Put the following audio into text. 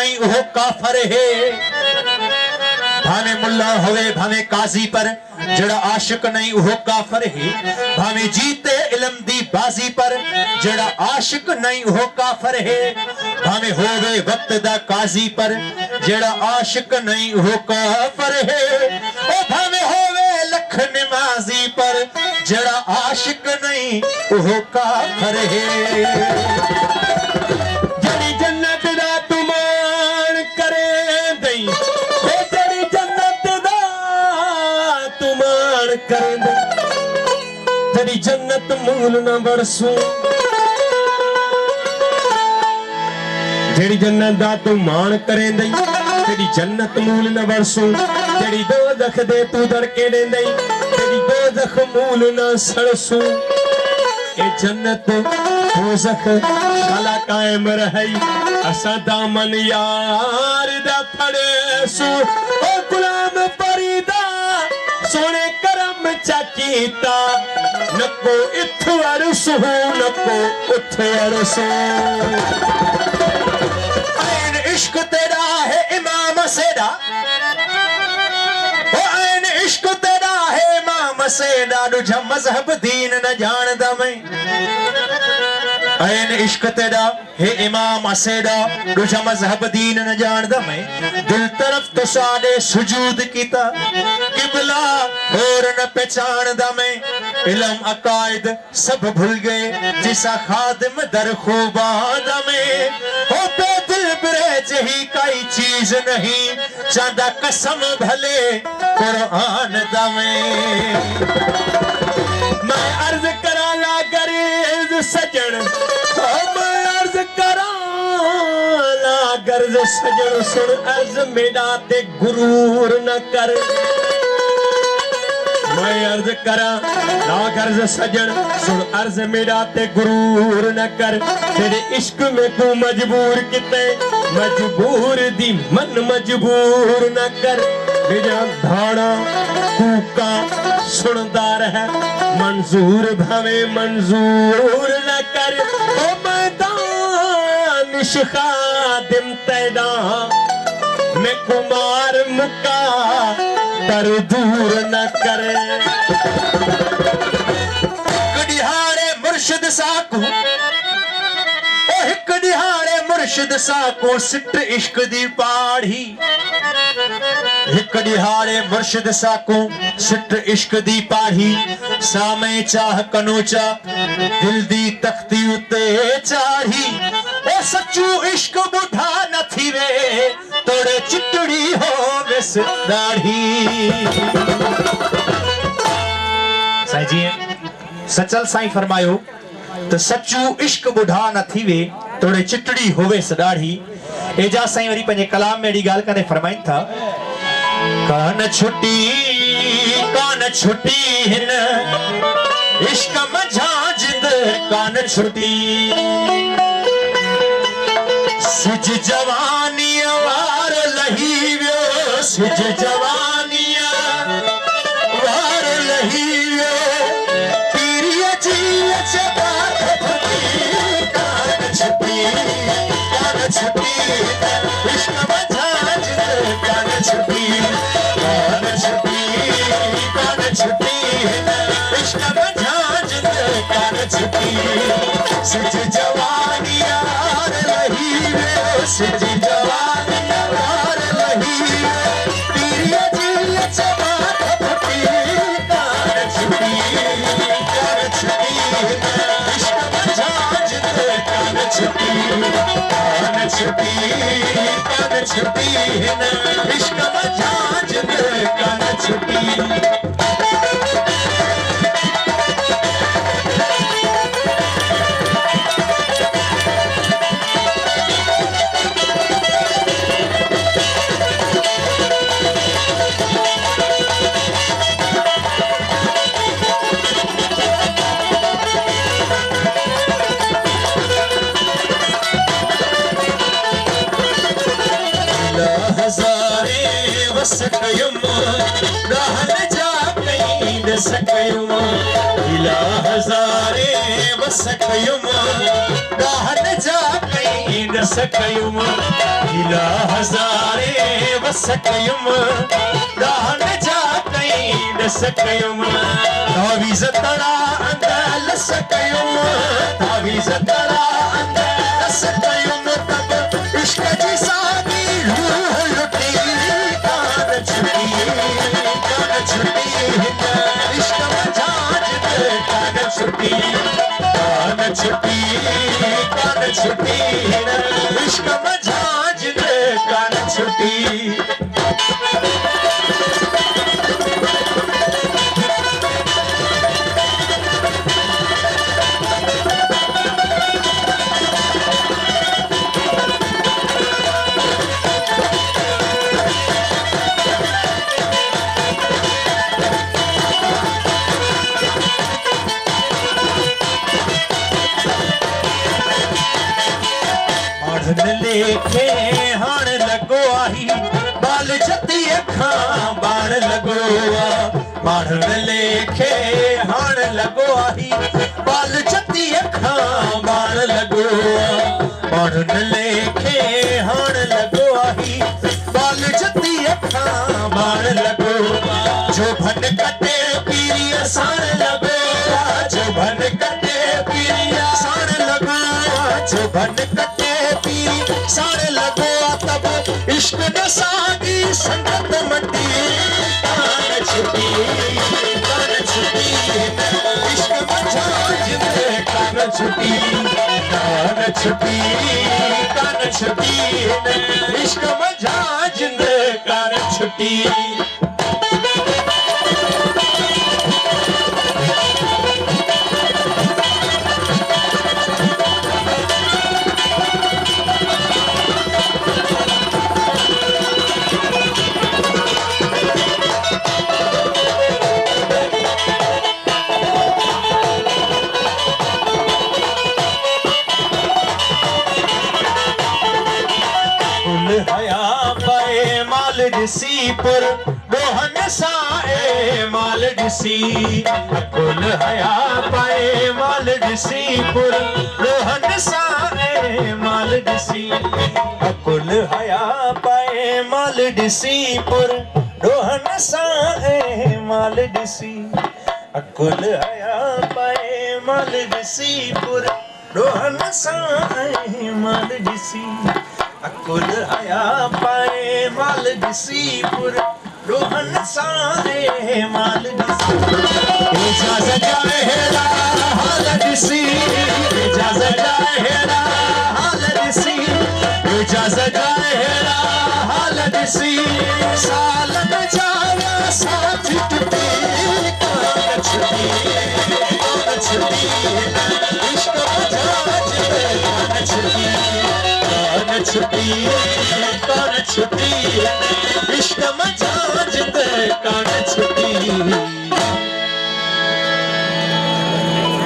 नहीं वो काफर है। भावे मुल्ला होवे भावे काजी पर जड़ा आशिक नहीं वो काफर है। भावे जीते इल्म दी बाजी पर जड़ा आशिक नहीं वो काफर है। भावे होवे वक्त दा काजी पर जड़ा आशिक नहीं वो काफर है। ओ भावे होवे लख नमाजी पर जड़ा आशिक नहीं वो काफर है। जड़ी जन्नत दा तुमान करे दई, जड़ी जन्नत दा तुमान करे दई, तेरी जन्नत मूल न बरसू। जेड़ी जन्नत दा तू मान करे दई, तेरी जन्नत मूल न बरसू। जेड़ी दोज़ख दे तू दड़के दे दई, तेरी दोज़ख मूल न सड़सू। ए जन्नत दोज़ख शाला कायम रही, असा दामन यार दा फड़ेसू। ओ गुलाम फरीदा सोने करम चाकीता, नको इथु अरसू नको उठ अरसू। ऐन इश्क तेरा है इमाम सेदा, ओ ऐन इश्क तेरा है इमाम सेदा, दुझा मजहब दीन न जानदा मैं। ऐन इश्क तेरा है इमाम सेदा, दुझा मजहब दीन न जानदा मैं। दिल तरफ तो साडे सुजूद कीता, किबला और न पहचानदा मैं। इल्म अकायद सब भूल गए, जिसा खादिम दर खूबादा में। हो पे दिल ब्रेज ही कोई चीज नहीं, चांदा कसम भले कुरान दा में। मैं अर्ज करा ला गरीब सजन, मैं अर्ज करा ला गर्ज सजन, सुन अर्ज मेरा ते गुरूर न कर। मैं अर्ज करा ला गर्ज सजन, सुन अर्ज मेरा ते गुरूर न कर। तेरे इश्क में तू मजबूर किते, मजबूर दी मन मजबूर न कर। मेरा धाड़ा कूका सुनदा रहे, मंजूर भावे मंजूर न कर। ओ मैदान खादिम तैदा मैं कुमार मुका तर दूर न करे। कड़िहारे मुर्शिद साकू, ओ कड़िहारे मुर्शिद साकू सिट इश्क दी पाढ़ी। कड़िहारे मुर्शिद साकू सिट इश्क दी पाढ़ी। सामे चाह कनूचा दिल दी तख्ती उते चाढ़ी। ओ सच्चू इश्क बुढ़ा न थीवे, तोड़े चिटड़ी हो विस दाढ़ी। साईं जी सचल साईं फरमायो तो सच्चू इश्क बुढ़ा न थीवे, तोड़े चिटड़ी होवे सदाढ़ी। एजा साईं वरी पंजे कलाम में एड़ी गाल कने फरमाइन था, कान छुटी हिन इश्क मझा जिद कान छुटी। सिज जवानी वार लही वियो, सिज जवानी वार लही वियो। पीरिय जी चबात फुटी, कान छुटी इश्क मझा जिद कान छुटी। कान छुटी इश्क मझा जिद कान छुटी। सिज जवानी यार लही वियो, सिज जवानी यार लही वियो। पीरिय जी चबात फुटी, कान छुटी इश्क मझा जिद कान छुटी। कान छुटी हिन इश्क मझा जिद कान छुटी। हजारे वस कयम रहन जा कहीं सकयुम इला हजारे वसकयुम दाहन जा कहीं न सकयुम इला हजारे वसकयुम दाहन जा कहीं न सकयुम तावीज़ तड़ा अंदल सकयुम तावीज़ तड़ा अंदल सकयुम तब इश्क जी सागी रूह लुटी कान छुटी इश्क मजाज दे कान छुटी कान छुटी कान छुटी इश्क मजाज दे कान छुटी लेखे हाण लगो आही बाल छती अखां बाण लगो माढ़न लेखे हाण लगो आही बाल छती अखां बाण लगो माढ़न लेखे हाण लगो आही बाल छती अखां बाण लगो जो भन कटे पीरी साण लगो जो भन कटे पीरी साण लगो जो भन कटे सारे लगो तब इश्क न सागी संगत मटी कान छुटी इश्क मजाज दे कान छुटी कान छुटी कान छुटी इश्क मजाज दे कान छुटी सीपुर रोहन साए माल डिसी अकुल हया पाए माल डिसीपुर रोहन साए माल डिसी अकुल हया पाए माल डिसीपुर रोहन साए माल डिसी अकुल हया पाए माल डिसीपुर रोहन साए माल डिसी अकुल हया पाए माल डिसीपुर रोहन साए माल डिसी इजाज़त जाए हेरा हाल डिसी इजाज़त जाए हेरा हाल डिसी इजाज़त जाए हेरा हाल डिसी साल में जाया साथ टूटी कान छुटी इश्क मजाज दे कान छुटी कान छुटी इश्क मजाज दे कान छुटी